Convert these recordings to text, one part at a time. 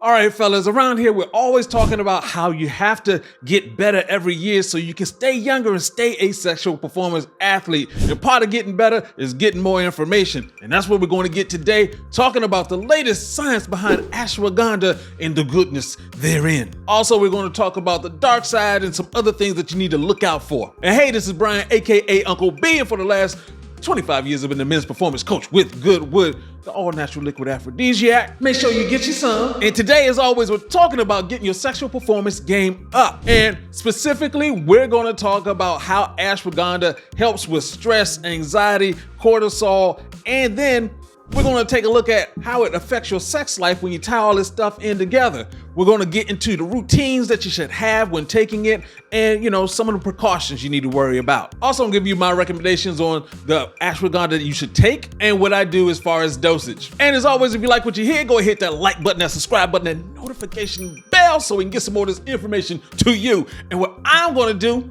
All right, fellas, around here, we're always talking about how you have to get better every year so you can stay younger and stay a sexual performance athlete. And part of getting better is getting more information. And that's what we're going to get today, talking about the latest science behind ashwagandha and the goodness therein. Also, we're going to talk about the dark side and some other things that you need to look out for. And hey, this is Brian, aka Uncle B, and for the last 25 years I've been the men's performance coach with GoodWood, the all-natural liquid aphrodisiac. Make sure you get you some. And today, as always, we're talking about getting your sexual performance game up. And specifically, we're gonna talk about how ashwagandha helps with stress, anxiety, cortisol, and then we're gonna take a look at how it affects your sex life when you tie all this stuff in together. We're gonna get into the routines that you should have when taking it and, some of the precautions you need to worry about. Also, I'll give you my recommendations on the ashwagandha that you should take and what I do as far as dosage. And as always, if you like what you hear, go ahead, hit that like button, that subscribe button, and notification bell so we can get some more of this information to you. And what I'm gonna do,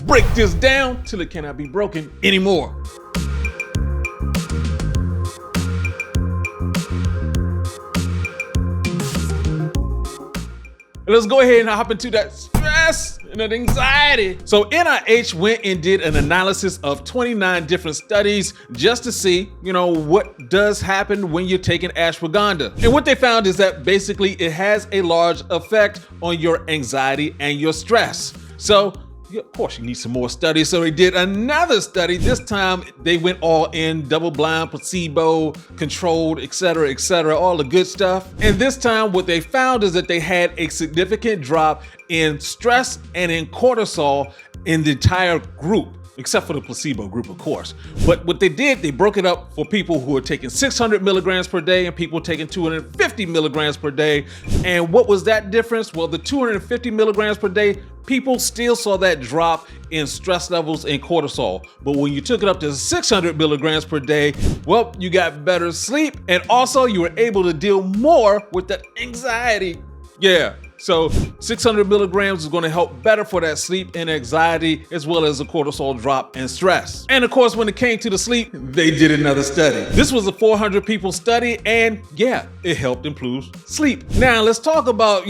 break this down till it cannot be broken anymore. Let's go ahead and hop into that stress and that anxiety. So NIH went and did an analysis of 29 different studies just to see, what does happen when you're taking ashwagandha. And what they found is that basically it has a large effect on your anxiety and your stress. So of course, you need some more studies. So they did another study. This time they went all in, double-blind, placebo, controlled, et cetera, all the good stuff. And this time what they found is that they had a significant drop in stress and in cortisol in the entire group, except for the placebo group, of course. But what they did, they broke it up for people who are taking 600 milligrams per day and people taking 250 milligrams per day. And what was that difference? Well, the 250 milligrams per day, people still saw that drop in stress levels and cortisol. But when you took it up to 600 milligrams per day, well, you got better sleep. And also you were able to deal more with that anxiety. Yeah. So 600 milligrams is going to help better for that sleep and anxiety, as well as a cortisol drop and stress. And of course, when it came to the sleep, they did another study. This was a 400 people study, and yeah, it helped improve sleep. Now let's talk about,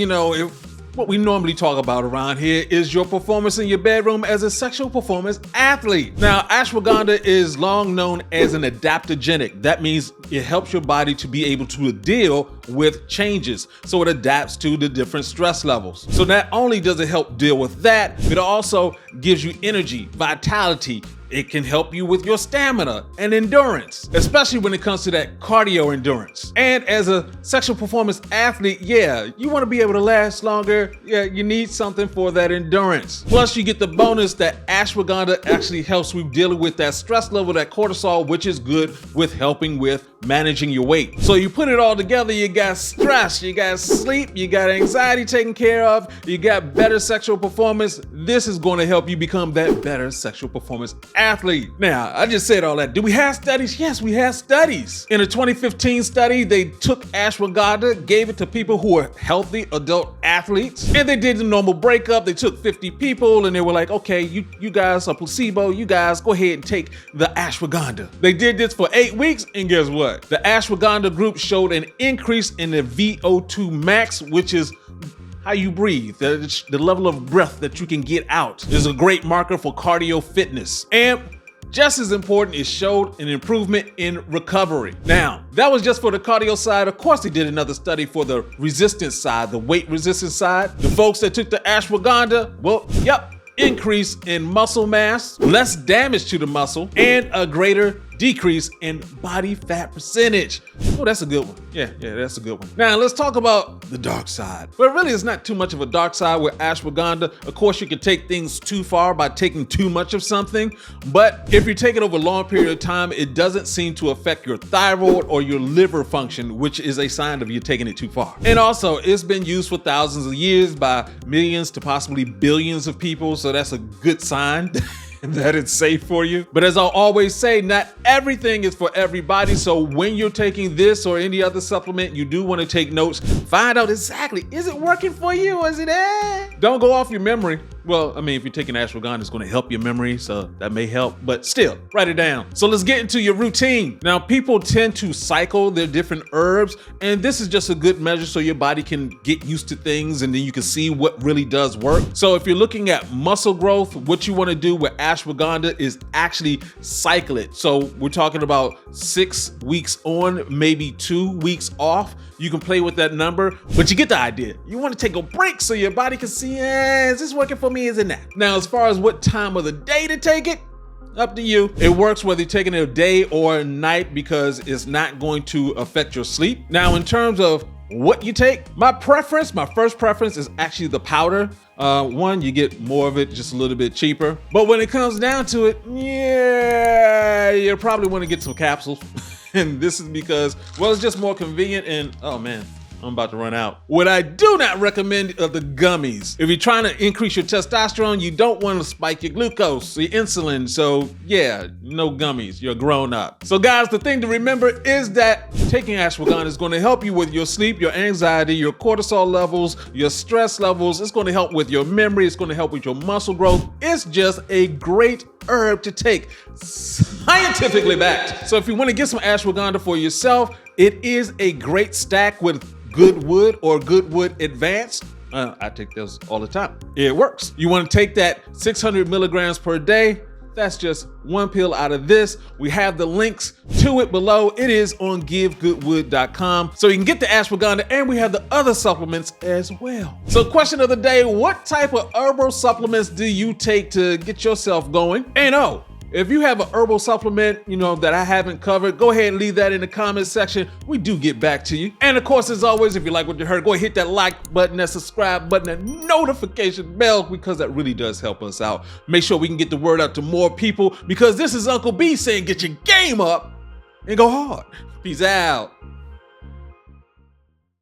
what we normally talk about around here is your performance in your bedroom as a sexual performance athlete. Now, ashwagandha is long known as an adaptogenic. That means it helps your body to be able to deal with changes. So it adapts to the different stress levels. So not only does it help deal with that, it also gives you energy, vitality. It can help you with your stamina and endurance, especially when it comes to that cardio endurance. And as a sexual performance athlete, you want to be able to last longer. Yeah, you need something for that endurance. Plus, you get the bonus that ashwagandha actually helps with dealing with that stress level, that cortisol, which is good with helping with managing your weight. So you put it all together, you got stress, you got sleep, you got anxiety taken care of, you got better sexual performance. This is going to help you become that better sexual performance athlete. Now, I just said all that. Do we have studies? Yes, we have studies. In a 2015 study, they took ashwagandha, gave it to people who were healthy adult athletes, and they did the normal breakup. They took 50 people and they were like, okay, you guys are placebo, you guys go ahead and take the ashwagandha. They did this for 8 weeks, and guess what? The ashwagandha group showed an increase in the VO2 max, which is how you breathe, the level of breath that you can get out. Is a great marker for cardio fitness. And just as important, it showed an improvement in recovery. Now, that was just for the cardio side. Of course, they did another study for the resistance side, the weight resistance side. The folks that took the ashwagandha, increase in muscle mass, less damage to the muscle, and a greater decrease in body fat percentage. Oh, that's a good one. Yeah, that's a good one. Now let's talk about the dark side. But really, it's not too much of a dark side with ashwagandha. Of course, you can take things too far by taking too much of something. But if you take it over a long period of time, it doesn't seem to affect your thyroid or your liver function, which is a sign of you taking it too far. And also, it's been used for thousands of years by millions to possibly billions of people. So that's a good sign that it's safe for you. But as I always say, not everything is for everybody. So when you're taking this or any other supplement, you do want to take notes. Find out exactly, is it working for you? Is it Don't go off your memory. Well, I mean, if you're taking ashwagandha, it's going to help your memory, so that may help, but still, write it down. So let's get into your routine. Now, people tend to cycle their different herbs, and this is just a good measure so your body can get used to things and then you can see what really does work. So if you're looking at muscle growth, what you want to do with ashwagandha is actually cycle it. So we're talking about 6 weeks on, maybe 2 weeks off. You can play with that number, but you get the idea. You want to take a break so your body can see, is this working for me, is it not? Now, as far as what time of the day to take it, up to you. It works whether you're taking it a day or a night because it's not going to affect your sleep. Now, in terms of what you take, my first preference is actually the powder. One, you get more of it, just a little bit cheaper. But when it comes down to it, yeah, you probably want to get some capsules. And this is because, well, it's just more convenient and, oh man, I'm about to run out. What I do not recommend are the gummies. If you're trying to increase your testosterone, you don't want to spike your glucose, your insulin. So yeah, no gummies, you're grown up. So guys, the thing to remember is that taking ashwagandha is going to help you with your sleep, your anxiety, your cortisol levels, your stress levels. It's going to help with your memory. It's going to help with your muscle growth. It's just a great herb to take, scientifically backed. So if you want to get some ashwagandha for yourself, it is a great stack with GoodWood or GoodWood Advanced. I take those all the time. It works. You want to take that 600 milligrams per day. That's just one pill out of this. We have the links to it below. It is on givegoodwood.com. So you can get the ashwagandha, and we have the other supplements as well. So question of the day, what type of herbal supplements do you take to get yourself going? And if you have an herbal supplement, that I haven't covered, go ahead and leave that in the comments section. We do get back to you. And of course, as always, if you like what you heard, go ahead and hit that like button, that subscribe button, that notification bell, because that really does help us out. Make sure we can get the word out to more people, because this is Uncle B saying get your game up and go hard. Peace out.